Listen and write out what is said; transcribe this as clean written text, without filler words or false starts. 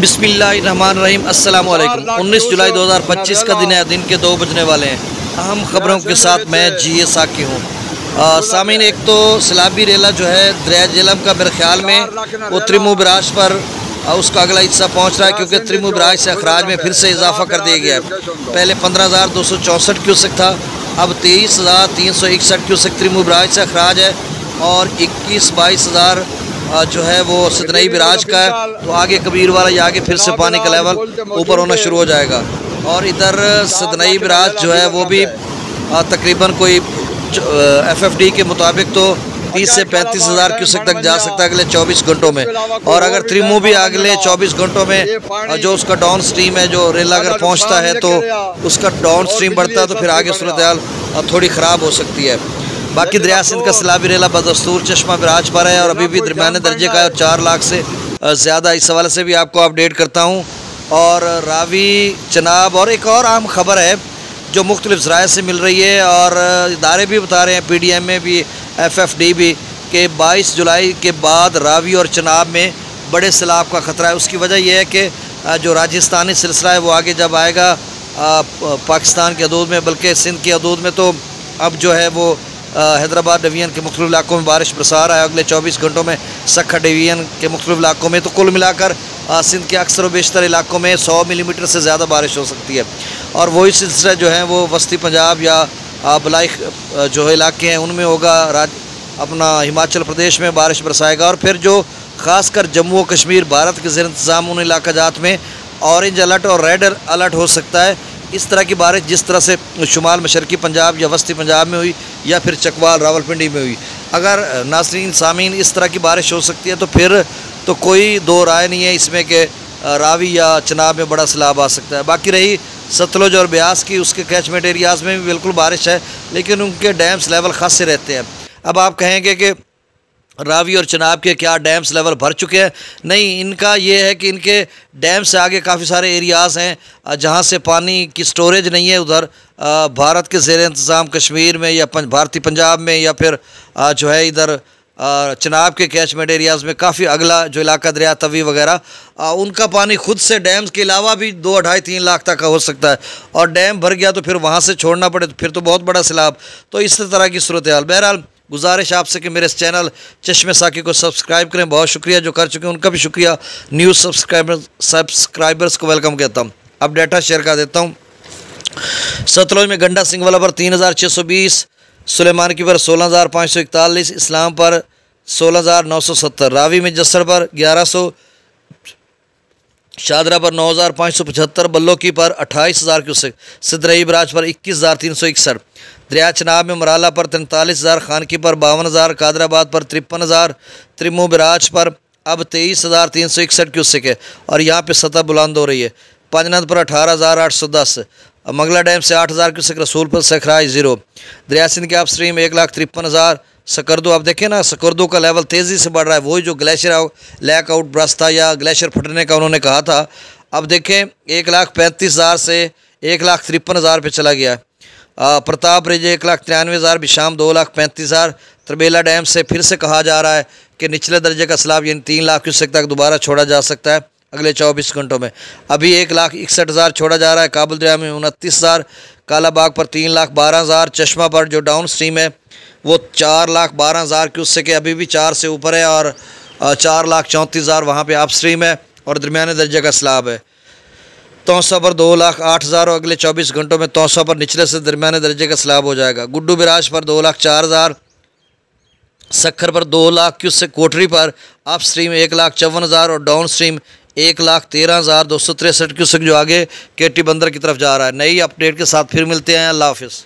बिस्मिल्लाहिर्रहमानिर्रहीम अस्सलाम वालेकुम। 19 जुलाई 2025 का दिन है। दिन के 2 बजने वाले हैं। अहम खबरों के साथ मैं GA साकी हूँ। सामीन, एक तो सैलाबी रेला जो है दरिया झेलम का मेरे ख्याल में वो त्रिमू बराज पर उसका अगला हिस्सा पहुँच रहा है, क्योंकि त्रिमू बराज से अखराज में फिर से इजाफा कर दिया गया है। पहले 15,264 क्यूसेक था, अब 23,361 क्यूसेक त्रिमू बराज से अखराज है और 21-22,000 जो है वो सिदनई बराज का है। तो आगे कबीर वाला या आगे फिर से पानी का लेवल ऊपर होना शुरू हो जाएगा। और इधर सिदनई बराज जो है वो भी तकरीबन कोई FFD के मुताबिक तो 30 से 35,000 क्यूसेक तक जा सकता है अगले 24 घंटों में। और अगर त्रिमू भी अगले 24 घंटों में जो उसका डाउन स्ट्रीम है, जो रेला अगर पहुंचता है तो उसका डाउन स्ट्रीम बढ़ता है, तो फिर आगे सूरत हाल थोड़ी ख़राब हो सकती है। बाकी दरिया सिंध का सैलाबी रेला बदस्तूर चश्मा बराज पर है और अभी भी दरमियाने दर्जे का है और 4 लाख से ज़्यादा। इस हवाले से भी आपको अपडेट करता हूँ। और रावी, चनाब और एक और अहम खबर है जो मुख्तलिफ ज़राए से मिल रही है और इदारे भी बता रहे हैं, PDM में भी, FFD भी, कि 22 जुलाई के बाद रावी और चनाब में बड़े सैलाब का ख़तरा है। उसकी वजह यह है कि जो राजस्थानी सिलसिला है वो आगे जब आएगा पाकिस्तान के हदूद में, बल्कि सिंध की हदूद में, तो अब जो है वो हैदराबाद डिवीज़न के मुख्तलिफ इलाकों में बारिश बरसा रहा है। अगले 24 घंटों में सक्खा डिवीज़न के मुख्तलिफ इलाकों में, तो कुल मिलाकर सिंध के अक्सर व बेशतर इलाकों में 100 मिलीमीटर से ज़्यादा बारिश हो सकती है। और वही सिलसिला जो है वो वस्ती पंजाब या बलाई जो इलाके हैं उनमें होगा। अपना हिमाचल प्रदेश में बारिश बरसाएगा और फिर जो ख़ासकर जम्मू व कश्मीर भारत के ज़ेर इंतज़ाम उन इलाका जात में ऑरेंज अलर्ट और रेड अलर्ट हो सकता है। इस तरह की बारिश जिस तरह से शुमाल मशरकी पंजाब या वस्ती पंजाब में हुई या फिर चकवाल रावलपिंडी में हुई, अगर नाज़रीन सामीन इस तरह की बारिश हो सकती है तो फिर तो कोई दो राय नहीं है इसमें कि रावी या चनाब में बड़ा सैलाब आ सकता है। बाकी रही सतलुज और ब्यास की, उसके कैचमेंट एरियाज़ में भी बिल्कुल बारिश है, लेकिन उनके डैम्स लेवल खासे रहते हैं। अब आप कहेंगे कि रावी और चनाब के क्या डैम्स लेवल भर चुके हैं? नहीं, इनका ये है कि इनके डैम से आगे काफ़ी सारे एरियाज़ हैं जहाँ से पानी की स्टोरेज नहीं है। उधर भारत के ज़ेर इंतज़ाम कश्मीर में या भारतीय पंजाब में या फिर जो है इधर चनाब के कैचमेंट एरियाज़ में काफ़ी अगला जो इलाका दरिया तवी वगैरह, उनका पानी खुद से डैम्स के अलावा भी 2-2.5-3 लाख तक का हो सकता है। और डैम भर गया तो फिर वहाँ से छोड़ना पड़े तो फिर तो बहुत बड़ा सैलाब। तो इस तरह की सूरत हाल। बहरहाल गुजारिश आपसे कि मेरे इस चैनल चश्मे साकी को सब्सक्राइब करें। बहुत शुक्रिया जो कर चुके हैं, उनका भी शुक्रिया। न्यूज़ सब्सक्राइबर्स को वेलकम कहता हूँ। अब डाटा शेयर कर देता हूँ। सतलुज में गंडा सिंह वाला पर 3,620, सुलेमान की पर 16,541, इस्लाम पर 16,970, रावी में जसर पर 1,100, शादरा पर 9,575, बल्लो की पर 28,000 क्यूसेक, सिदनई बराज पर 21,361, दरिया चनाब में मराला पर 43,000, खानकी पर 52,000, कादराबाद पर 53,000, त्रिमू बराज पर अब 23,361 क्यूसेक है और यहाँ पे सतह बुलंद हो रही है। पंजनद पर 18,810, मंगला डैम से 8,000 क्यूसेक, रसूलपुर से खराज 0, दरिया सिंध के आप स्ट्रीम 1,53,000, सकरदू आप देखें ना, सकरदू का लेवल तेज़ी से बढ़ रहा है। वही जो ग्लेशियर लैक आउट ब्रस्ट था या ग्लेशियर फटने का उन्होंने कहा था, अब देखें 1,35,000 से 1,53,000 पे चला गया। प्रताप ब्रिज 1,93,000, बिशाम 2,35,000, तरबेला डैम से फिर से कहा जा रहा है कि निचले दर्जे का सैलाब यानी 3 लाख क्यूसेक तक दोबारा छोड़ा जा सकता है अगले 24 घंटों में। अभी 1,61,000 छोड़ा जा रहा है। काबुल दरिया में 29,000, कालाबाग पर 3,12,000, चश्मा पर जो डाउन स्ट्रीम है वो 4,12,000 क्यूसेक है, अभी भी 4 से ऊपर है और 4,34,000 वहाँ पे आप स्ट्रीम है और दरमियाने दर्जे का सैलाब है। तौसा पर 2,08,000 और अगले 24 घंटों में तौसा पर निचले से दरमियाने दर्जे का सैलाब हो जाएगा। गुड्डू बिराज पर 2,04,000, सक्खर पर 2 लाख क्यूसेक, कोटरी पर अप स्ट्रीम 1,54,000 और डाउन स्ट्रीम 1,13,263 क्यूसेक जो आगे केटी बंदर की तरफ जा रहा है। नई अपडेट के साथ फिर मिलते हैं। अल्लाह हाफिज़।